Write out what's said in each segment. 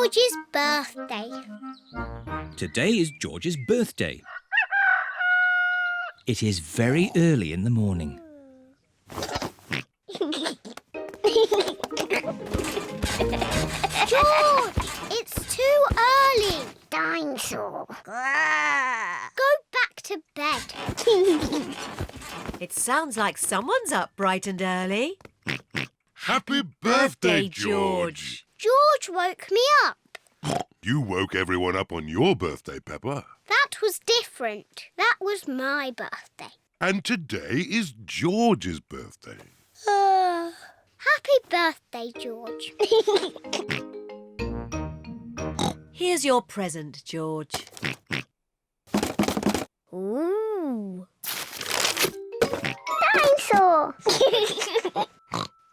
George's birthday. Today is George's birthday. It is very early in the morning. George, it's too early. Dinosaur. Go back to bed. It sounds like someone's up bright and early. Happy birthday, George! George woke me up. You woke everyone up on your birthday, Peppa. That was different. That was my birthday. And today is George's birthday. Happy birthday, George. Here's your present, George. Ooh. Dinosaur!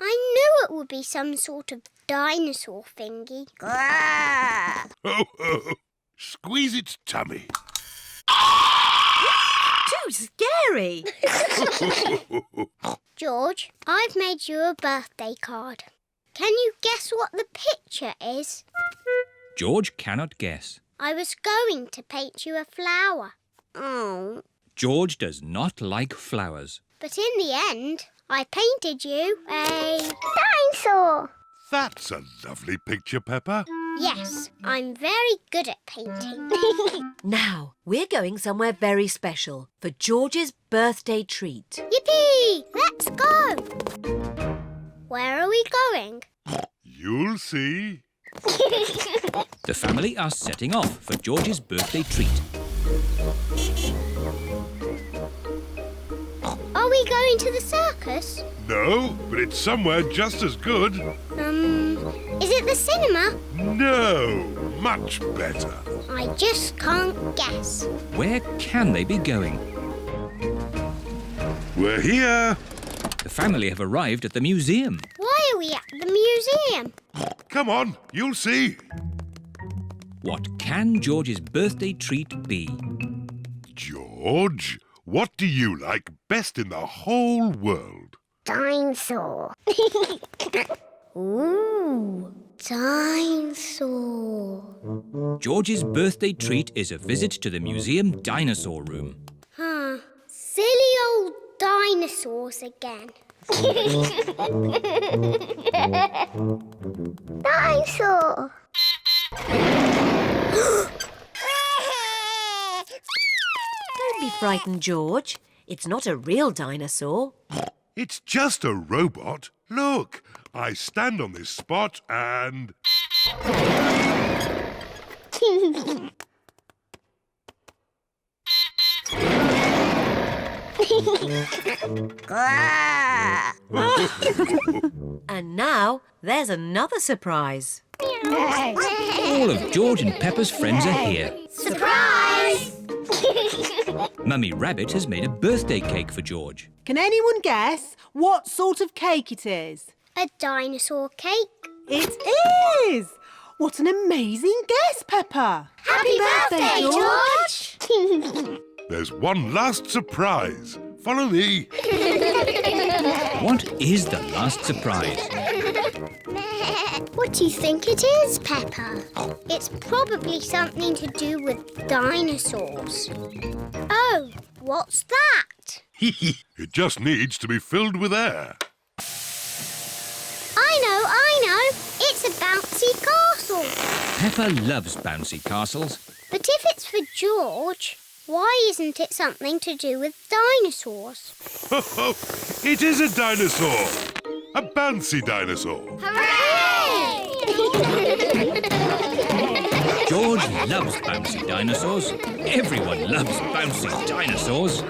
I knew it would be some sort of dinosaur thingy. Ho, ho! Squeeze its tummy. Too scary! George, I've made you a birthday card. Can you guess what the picture is? George cannot guess. I was going to paint you a flower. Oh. George does not like flowers. But in the end, I painted you a dinosaur. That's a lovely picture, Peppa. Yes, I'm very good at painting. Now, we're going somewhere very special for George's birthday treat. Yippee! Let's go! Where are we going? You'll see. The family are setting off for George's birthday treat. Are we going to the circus? No, but it's somewhere just as good. Is it the cinema? No, much better. I just can't guess. Where can they be going? We're here. The family have arrived at the museum. Why are we at the museum? Come on, you'll see. What can George's birthday treat be? George, what do you like best in the whole world? Dinosaur. Ooh, dinosaur. George's birthday treat is a visit to the museum dinosaur room. Silly old dinosaurs again. Dinosaur. Don't be frightened, George. It's not a real dinosaur. It's just a robot. Look, I stand on this spot and... And now, there's another surprise. All of George and Peppa's friends are here. Surprise! Mummy Rabbit has made a birthday cake for George. Can anyone guess what sort of cake it is? A dinosaur cake. It is! What an amazing guess, Peppa! Happy birthday, George! There's one last surprise. Follow me. What is the last surprise? What do you think it is, Peppa? It's probably something to do with dinosaurs. Oh, what's that? It just needs to be filled with air. I know. It's a bouncy castle. Peppa loves bouncy castles. But if it's for George, why isn't it something to do with dinosaurs? It is a dinosaur. A bouncy dinosaur. Hooray! George loves bouncy dinosaurs. Everyone loves bouncy dinosaurs.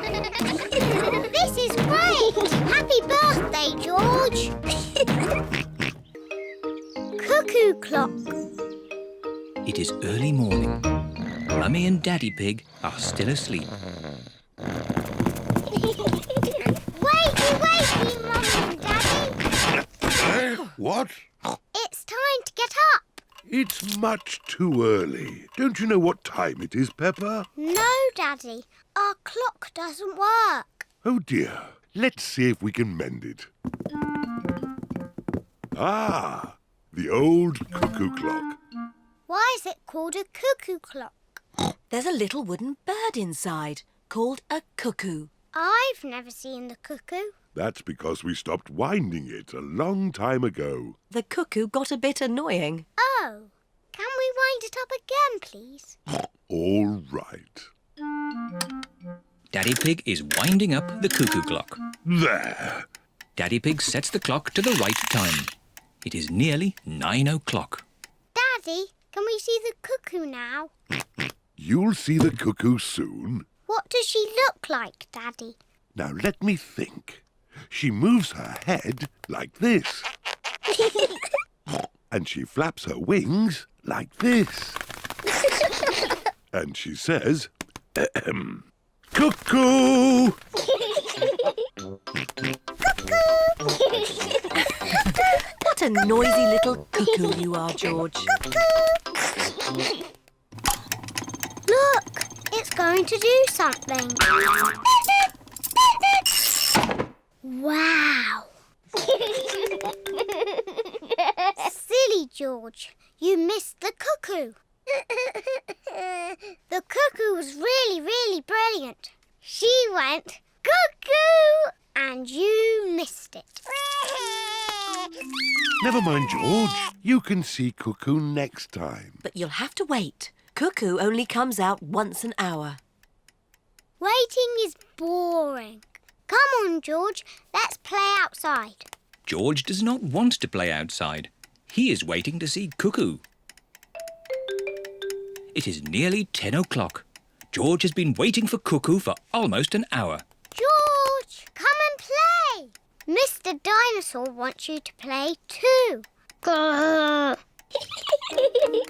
This is great! Happy birthday, George! Cuckoo Clock. It is early morning. Mummy and Daddy Pig are still asleep. Wakey, Mummy and Daddy. What? It's time to get up. It's much too early. Don't you know what time it is, Peppa? No, Daddy. Our clock doesn't work. Oh, dear. Let's see if we can mend it. Ah, the old cuckoo clock. Why is it called a cuckoo clock? There's a little wooden bird inside called a cuckoo. I've never seen the cuckoo. That's because we stopped winding it a long time ago. The cuckoo got a bit annoying. Oh, can we wind it up again, please? All right. Daddy Pig is winding up the cuckoo clock. There. Daddy Pig sets the clock to the right time. It is nearly 9 o'clock. Daddy, can we see the cuckoo now? You'll see the cuckoo soon. What does she look like, Daddy? Now let me think. She moves her head like this. And she flaps her wings like this. And she says, cuckoo! What a noisy little cuckoo you are, George. Look, it's going to do something. Wow! Silly George, you missed the cuckoo. The cuckoo was really, really brilliant. She went cuckoo and you missed it. Never mind, George. You can see cuckoo next time. But you'll have to wait. Cuckoo only comes out once an hour. Waiting is boring. Come on, George, let's play outside. George does not want to play outside. He is waiting to see Cuckoo. It is nearly 10 o'clock. George has been waiting for Cuckoo for almost an hour. George, come and play. Mr. Dinosaur wants you to play too. Grrr.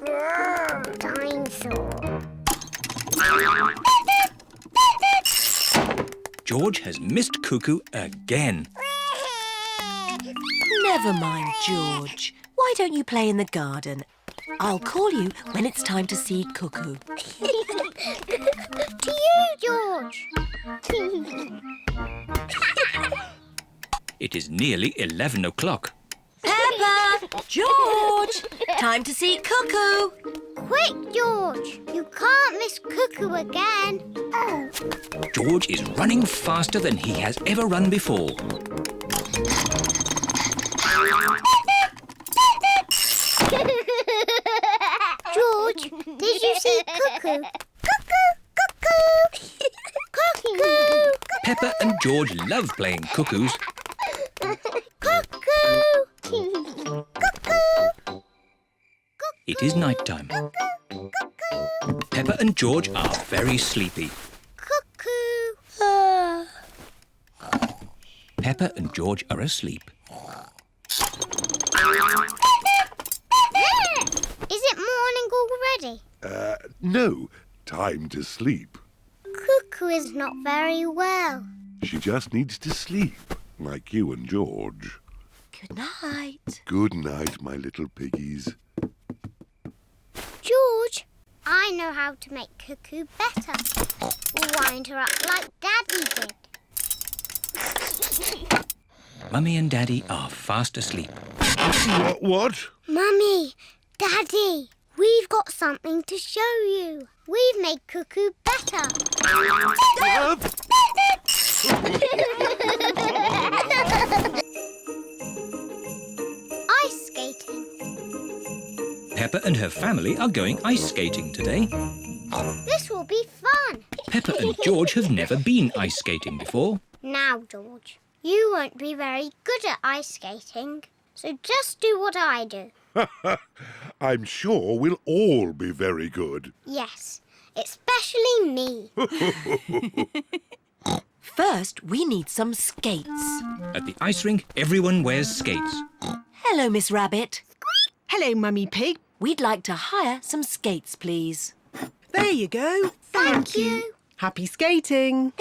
Grrr, dinosaur. George has missed Cuckoo again. Never mind, George. Why don't you play in the garden? I'll call you when it's time to see Cuckoo. To you, George. It is nearly 11 o'clock. Peppa! George! Time to see Cuckoo! Quick, George. You can't miss Cuckoo again. George is running faster than he has ever run before. George, did you see Cuckoo? Cuckoo! Cuckoo! Cuckoo! Peppa and George love playing cuckoos. Cuckoo! Cuckoo! It is night time. Peppa and George are very sleepy. Cuckoo! Peppa and George are asleep. Is it morning already? No. Time to sleep. Cuckoo is not very well. She just needs to sleep, like you and George. Good night. Good night, my little piggies. George, I know how to make Cuckoo better. We'll wind her up like Daddy did. Mummy and Daddy are fast asleep. What? Mummy, Daddy, we've got something to show you. We've made Cuckoo better. Ice skating. Peppa and her family are going ice skating today. This will be fun. Peppa and George have never been ice skating before. Now, George, you won't be very good at ice skating, so just do what I do. I'm sure we'll all be very good. Yes, especially me. First, we need some skates. At the ice rink, everyone wears skates. Hello, Miss Rabbit. Hello, Mummy Pig. We'd like to hire some skates, please. There you go. Thank you. Happy skating.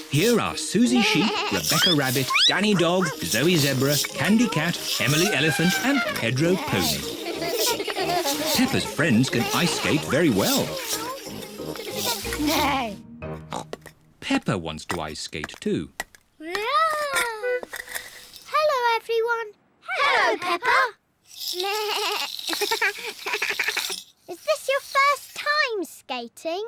Here are Susie Sheep, Rebecca Rabbit, Danny Dog, Zoe Zebra, Candy Cat, Emily Elephant and Pedro Pony. Peppa's friends can ice skate very well. Peppa wants to ice skate too. Hello, everyone. Hello, Peppa. skating?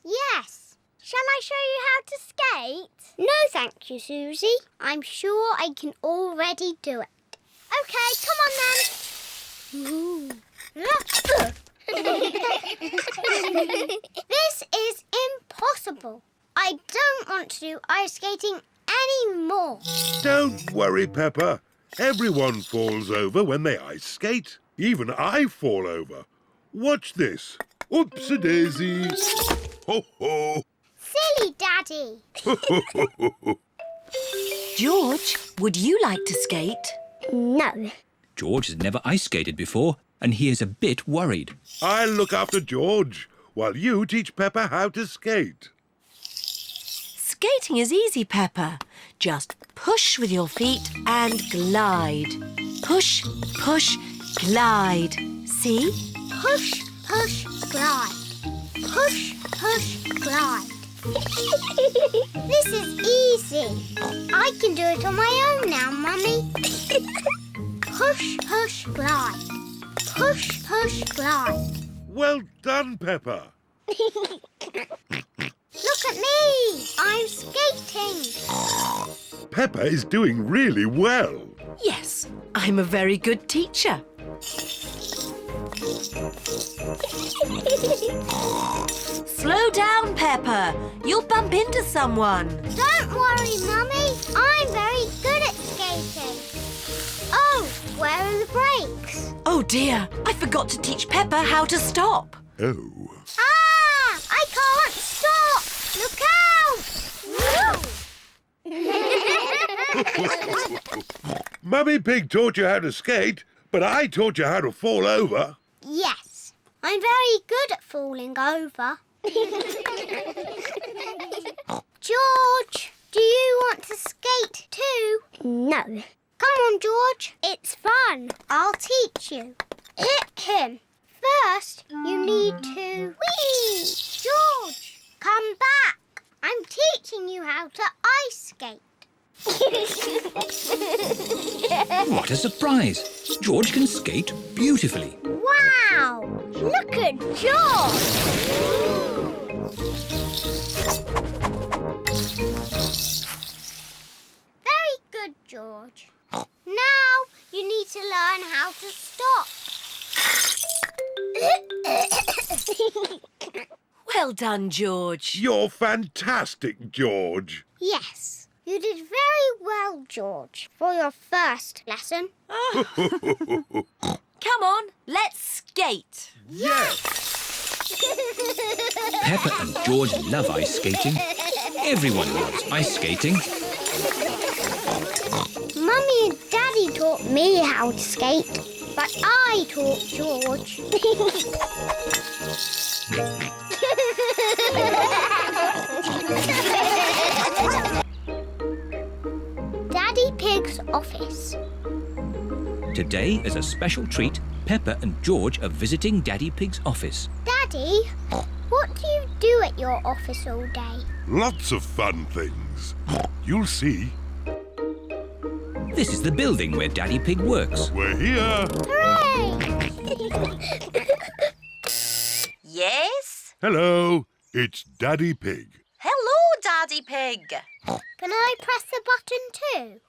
Yes. Shall I show you how to skate? No, thank you, Susie. I'm sure I can already do it. OK, come on then. This is impossible. I don't want to do ice skating anymore. Don't worry, Peppa. Everyone falls over when they ice skate. Even I fall over. Watch this. Oops-a-daisy. Ho-ho. Silly Daddy. George, would you like to skate? No. George has never ice skated before and he is a bit worried. I'll look after George while you teach Peppa how to skate. Skating is easy, Peppa. Just push with your feet and glide. Push, push, glide. See? Push, push, glide. Push, push, glide. This is easy. I can do it on my own now, Mummy. Push, push, glide. Push, push, glide. Well done, Peppa. Look at me. I'm skating. Peppa is doing really well. Yes, I'm a very good teacher. Slow down, Peppa. You'll bump into someone. Don't worry, Mummy. I'm very good at skating. Oh, where are the brakes? Oh dear, I forgot to teach Peppa how to stop. Oh. Ah! I can't stop! Look out! Mummy Pig taught you how to skate, but I taught you how to fall over. Yes, I'm very good at falling over. George, do you want to skate too? No. Come on, George. It's fun. I'll teach you. First, you need to... Whee! George, come back. I'm teaching you how to ice skate. What a surprise! George can skate beautifully. Wow! Look at George! Very good, George. Now you need to learn how to stop. Well done, George. You're fantastic, George. Yes, you did very well, George, for your first lesson. Come on, let's skate. Yes! Peppa and George love ice skating. Everyone loves ice skating. Mummy and Daddy taught me how to skate, but I taught George. Daddy Pig's office. Today, as a special treat, Peppa and George are visiting Daddy Pig's office. Daddy, what do you do at your office all day? Lots of fun things. You'll see. This is the building where Daddy Pig works. We're here. Hooray! Yes? Hello, it's Daddy Pig. Hello, Daddy Pig. Can I press the button too?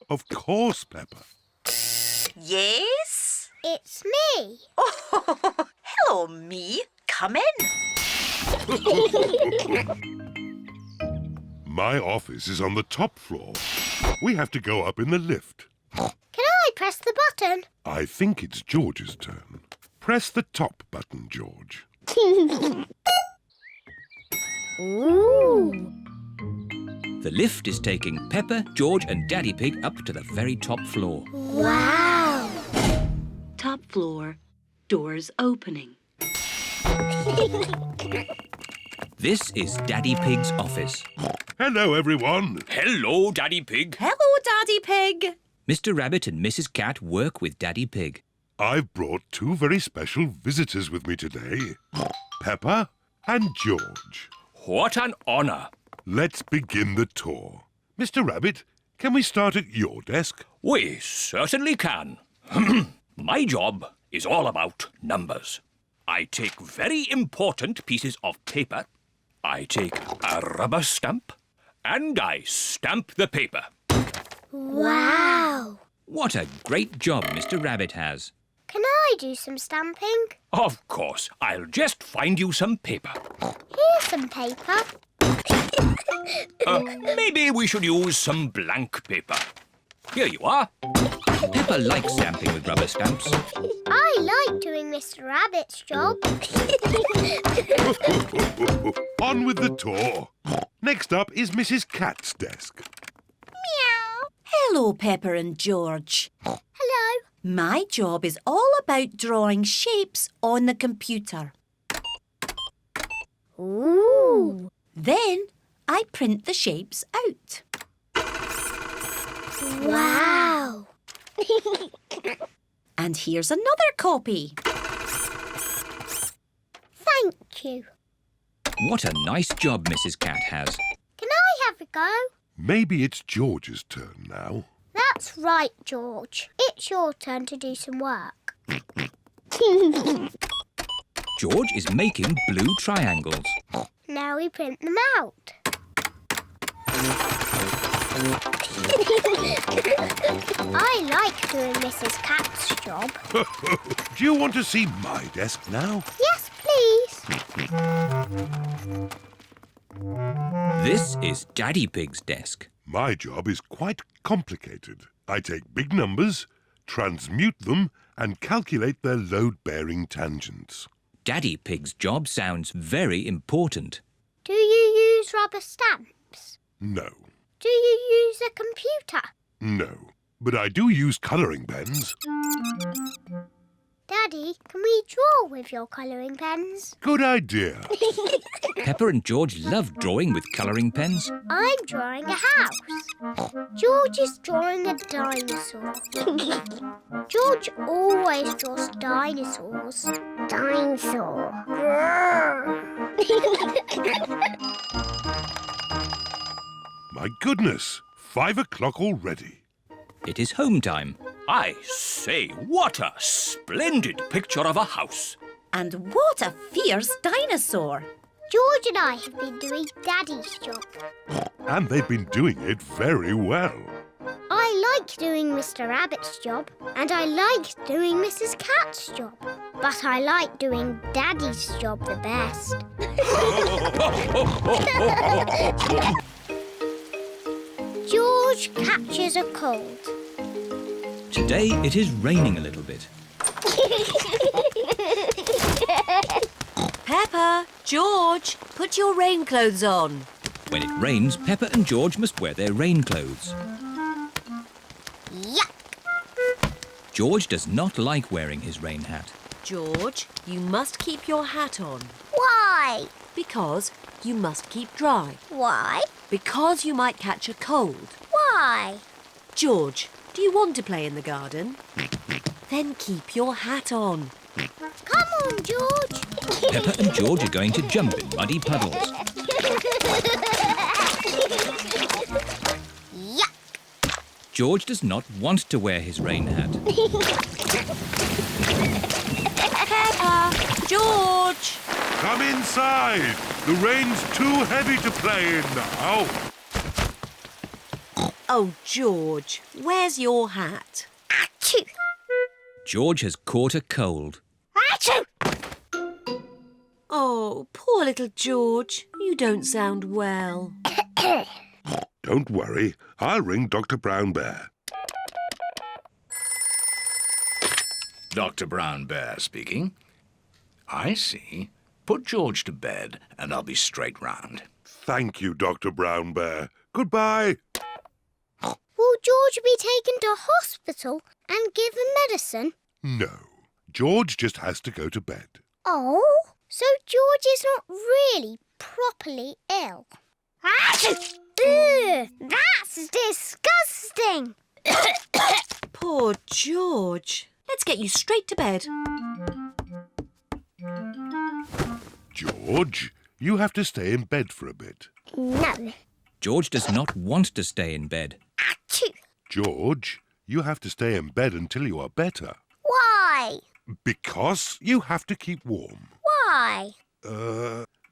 Of course, Peppa. Yes? It's me. Oh, hello, me. Come in. My office is on the top floor. We have to go up in the lift. Can I press the button? I think it's George's turn. Press the top button, George. Ooh. The lift is taking Peppa, George and Daddy Pig up to the very top floor. Wow. Top floor, doors opening. This is Daddy Pig's office. Hello, everyone. Hello, Daddy Pig. Hello, Daddy Pig. Mr. Rabbit and Mrs. Cat work with Daddy Pig. I've brought two very special visitors with me today. Peppa and George. What an honour. Let's begin the tour. Mr. Rabbit, can we start at your desk? We certainly can. My job is all about numbers. I take very important pieces of paper. I take a rubber stamp and I stamp the paper. Wow! What a great job Mr. Rabbit has. Can I do some stamping? Of course, I'll just find you some paper. Here's some paper. Maybe we should use some blank paper. Here you are. Peppa likes stamping with rubber stamps. I like doing Mr. Rabbit's job. On with the tour. Next up is Mrs. Cat's desk. Meow. Hello, Pepper and George. Hello. My job is all about drawing shapes on the computer. Ooh. Then I print the shapes out. Wow. And here's another copy. Thank you. What a nice job Mrs. Cat has. Can I have a go? Maybe it's George's turn now. That's right, George. It's your turn to do some work. George is making blue triangles. Now we print them out. I like doing Mrs. Cat's job. Do you want to see my desk now? Yes, please. This is Daddy Pig's desk. My job is quite complicated. I take big numbers, transmute them, and calculate their load-bearing tangents. Daddy Pig's job sounds very important. Do you use rubber stamps? No. Do you use a computer? No. But I do use colouring pens. Daddy, can we draw with your colouring pens? Good idea. Peppa and George love drawing with colouring pens. I'm drawing a house. George is drawing a dinosaur. George always draws dinosaurs. Dinosaur. My goodness, 5 o'clock already. It is home time. I say, what a splendid picture of a house. And what a fierce dinosaur! George and I have been doing Daddy's job. And they've been doing it very well. I like doing Mr. Rabbit's job, and I like doing Mrs. Cat's job. But I like doing Daddy's job the best. George catches a cold. Today it is raining a little bit. Peppa, George, put your rain clothes on. When it rains, Peppa and George must wear their rain clothes. Yuck! George does not like wearing his rain hat. George, you must keep your hat on. Why? Because you must keep dry. Why? Because you might catch a cold. Why? George, do you want to play in the garden? Then keep your hat on. Come on, George. Peppa and George are going to jump in muddy puddles. Yuck! George does not want to wear his rain hat. Peppa, George! Come inside. The rain's too heavy to play in now. Oh, George, where's your hat? Achoo! George has caught a cold. Achoo! Oh, poor little George. You don't sound well. Don't worry. I'll ring Dr. Brown Bear. Dr. Brown Bear speaking. I see. Put George to bed and I'll be straight round. Thank you, Dr. Brown Bear. Goodbye. Will George be taken to hospital and given medicine? No. George just has to go to bed. Oh? So George is not really properly ill? Achoo! Ugh, that's disgusting! Poor George. Let's get you straight to bed. George, you have to stay in bed for a bit. No. George does not want to stay in bed. Achoo! George, you have to stay in bed until you are better. Why? Because you have to keep warm. Why?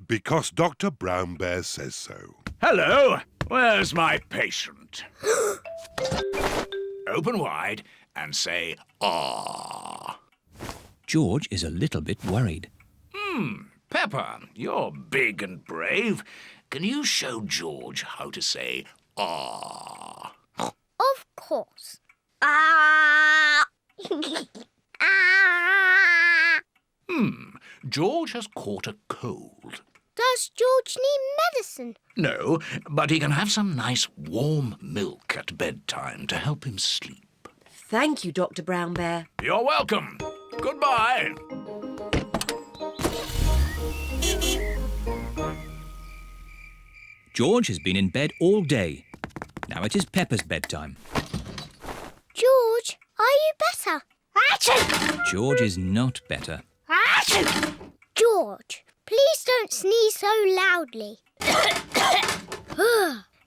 Because Dr. Brown Bear says so. Hello, where's my patient? Open wide and say, "Ah." George is a little bit worried. Peppa, you're big and brave. Can you show George how to say, "Ah"? Of course. Ah! Ah! George has caught a cold. Does George need medicine? No, but he can have some nice warm milk at bedtime to help him sleep. Thank you, Dr. Brown Bear. You're welcome. Goodbye. George has been in bed all day. Now it is Peppa's bedtime. George, are you better? Achoo! George is not better. Achoo! George, please don't sneeze so loudly.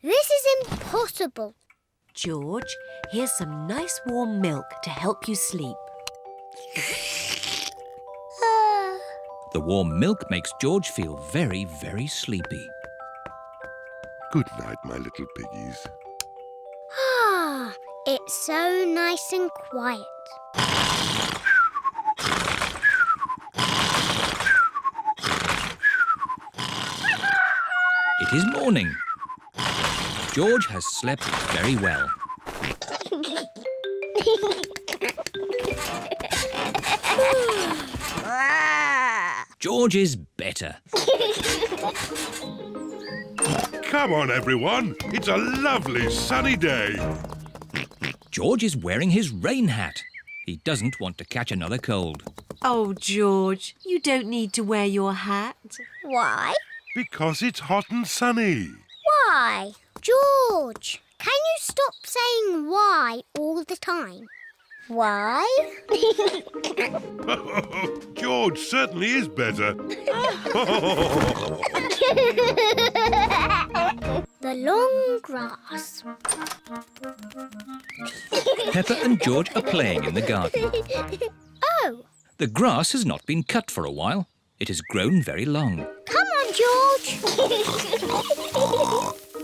This is impossible. George, here's some nice warm milk to help you sleep. The warm milk makes George feel very, very sleepy. Good night, my little piggies. Ah, it's so nice and quiet. It is morning. George has slept very well. George is better. Come on, everyone. It's a lovely sunny day. George is wearing his rain hat. He doesn't want to catch another cold. Oh, George, you don't need to wear your hat. Why? Because it's hot and sunny. Why? George, can you stop saying why all the time? Why? George certainly is better. The long grass. Peppa and George are playing in the garden. Oh, The grass has not been cut for a while. It has grown very long. come on, George.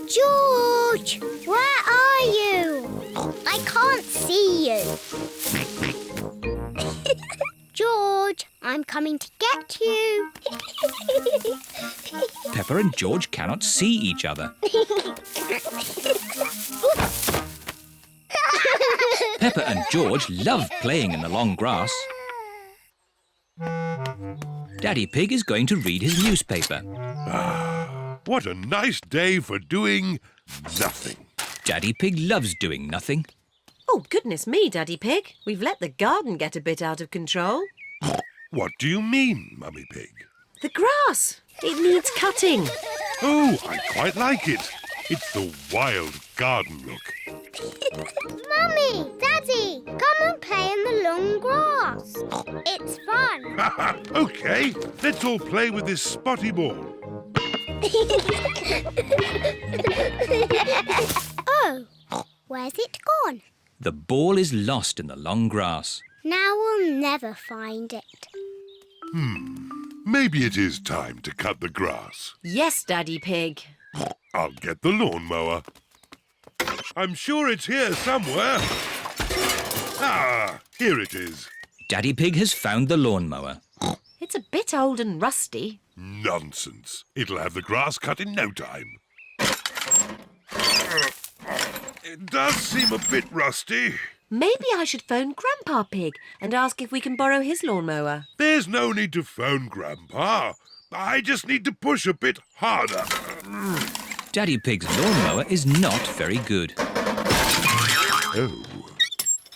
George, where are you? I can't see you. George, I'm coming to get you. Peppa and George cannot see each other. Peppa and George love playing in the long grass. Daddy Pig is going to read his newspaper. What a nice day for doing nothing. Daddy Pig loves doing nothing. Oh, goodness me, Daddy Pig. We've let the garden get a bit out of control. What do you mean, Mummy Pig? The grass. It needs cutting. Oh, I quite like it. It's the wild garden look. Mummy, Daddy, come and play in the long grass. It's fun. OK, let's all play with this spotty ball. Oh, where's it gone? The ball is lost in the long grass. Now we'll never find it. Maybe it is time to cut the grass. Yes, Daddy Pig. I'll get the lawnmower. I'm sure it's here somewhere. Ah, here it is. Daddy Pig has found the lawnmower. It's a bit old and rusty. Nonsense. It'll have the grass cut in no time. It does seem a bit rusty. Maybe I should phone Grandpa Pig and ask if we can borrow his lawnmower. There's no need to phone Grandpa. I just need to push a bit harder. Daddy Pig's lawnmower is not very good. Oh,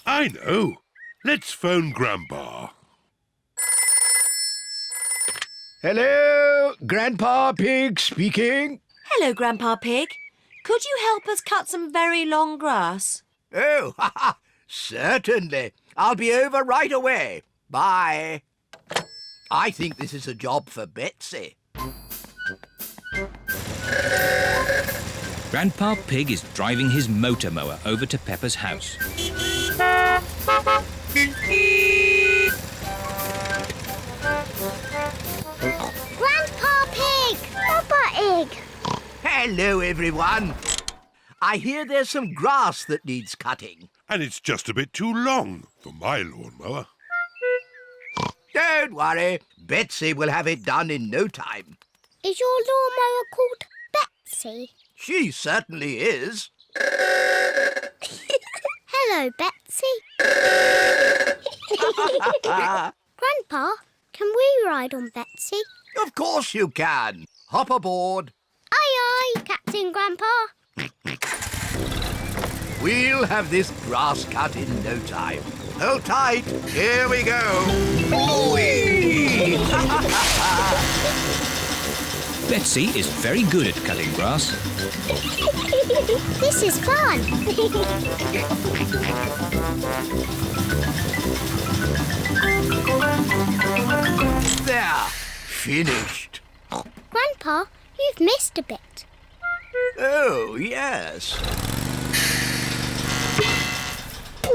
I know. Let's phone Grandpa. Hello, Grandpa Pig speaking. Hello, Grandpa Pig. Could you help us cut some very long grass? Oh, certainly. I'll be over right away. Bye. I think this is a job for Betsy. Grandpa Pig is driving his motor mower over to Peppa's house. Hello, everyone. I hear there's some grass that needs cutting. And it's just a bit too long for my lawnmower. Don't worry. Betsy will have it done in no time. Is your lawnmower called Betsy? She certainly is. Hello, Betsy. Grandpa, can we ride on Betsy? Of course you can. Hop aboard. Aye, aye, Captain Grandpa. We'll have this grass cut in no time. Hold tight. Here we go. Whee! Betsy is very good at cutting grass. This is fun. There. Finished. Grandpa, you've missed a bit. Oh, yes.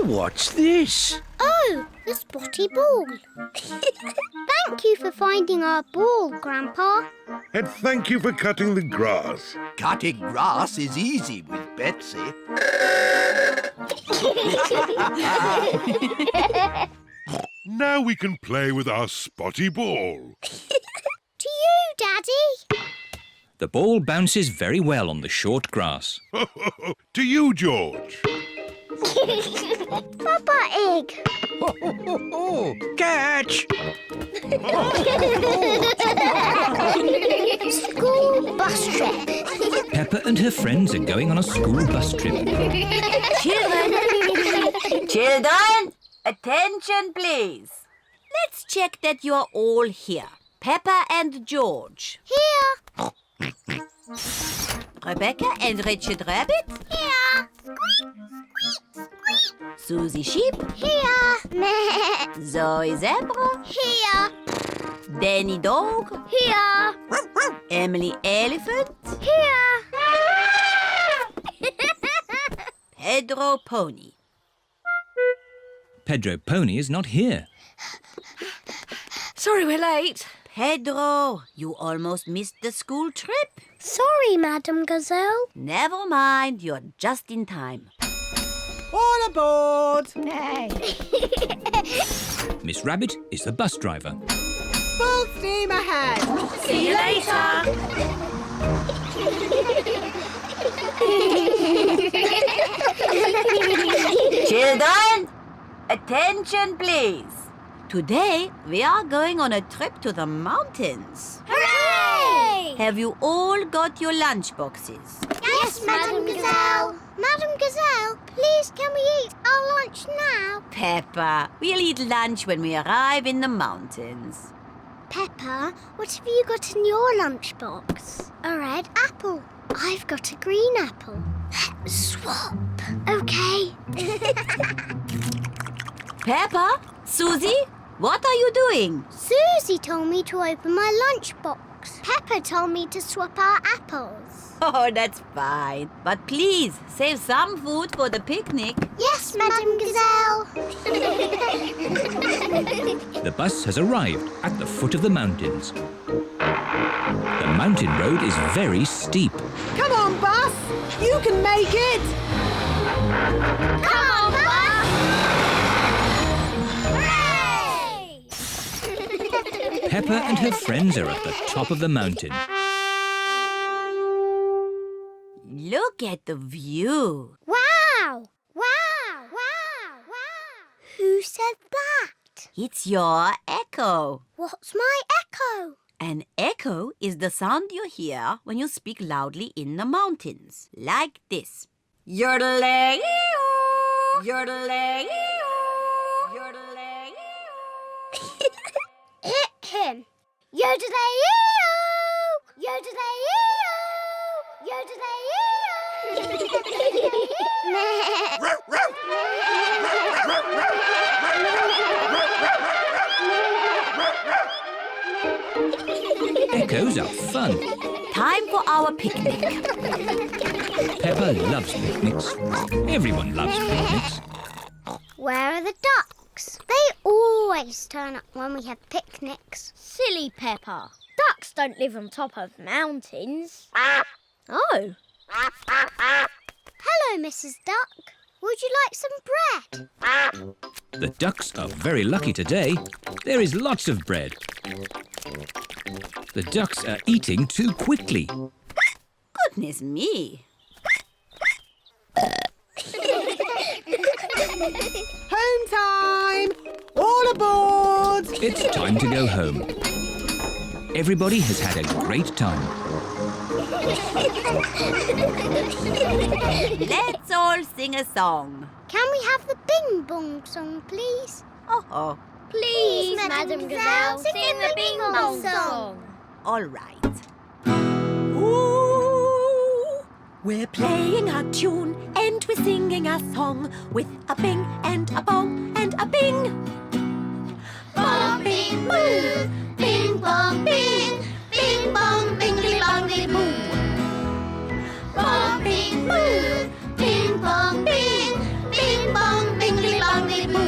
What's this? Oh, the spotty ball. Thank you for finding our ball, Grandpa. And thank you for cutting the grass. Cutting grass is easy with Betsy. Now we can play with our spotty ball. To you, Daddy. The ball bounces very well on the short grass. To you, George. Papa Egg. Catch! School bus trip. Peppa and her friends are going on a school bus trip. Children, attention please. Let's check that you're all here. Peppa and George. Here. Rebecca and Richard Rabbit. Here. Squeak, squeak, squeak. Susie Sheep. Here. Meh. Zoe Zebra. Here. Danny Dog. Here. Emily Elephant. Here. Pedro Pony. Pedro Pony is not here. Sorry we're late. Pedro, you almost missed the school trip. Sorry, Madam Gazelle. Never mind, you're just in time. All aboard. Miss Rabbit is the bus driver. Full steam ahead. See you later. Children, attention please. Today we are going on a trip to the mountains. Hooray! Have you all got your lunch boxes? Yes, Madam Gazelle. Madam Gazelle, please can we eat our lunch now? Peppa, we'll eat lunch when we arrive in the mountains. Peppa, what have you got in your lunchbox? A red apple. I've got a green apple. Let's swap. Okay. Peppa, Susie, what are you doing? Susie told me to open my lunchbox. Peppa told me to swap our apples. Oh, that's fine. But please, save some food for the picnic. Yes, Madam Gazelle. The bus has arrived at the foot of the mountains. The mountain road is very steep. Come on, bus. You can make it. Come on, bus! Hooray! Peppa and her friends are at the top of the mountain. Look at the view. Wow! Wow! Wow! Wow! Who said that? It's your echo. What's my echo? An echo is the sound you hear when you speak loudly in the mountains. Like this. Yodeling-ee-oo, yodeling-ee-oo, yodeling-ee-oo. Him. Yodeling-ee-oo! Yodeling-ee-oo! Yodeling-ee-oo! Echoes are fun. Time for our picnic. Peppa loves picnics. Everyone loves picnics. Where are the ducks? They always turn up when we have picnics. Silly Peppa. Ducks don't live on top of mountains. Oh. Hello, Mrs. Duck. Would you like some bread? The ducks are very lucky today. There is lots of bread. The ducks are eating too quickly. Goodness me. Home time! All aboard! It's time to go home. Everybody has had a great time. Let's all sing a song. Can we have the Bing Bong song, please? Oh, Please, Madam Gazelle, sing the Bing Bong song. all right. Ooh, we're playing a tune and we're singing a song with a bing and a bong and a bing. Bong, bing, boo. Bing, bong, bing. Bing, bong, bingly, bongly, boo. Bong, bing, boo. Bing, bong, bing. Bing, bong, bingly, bongly, boo.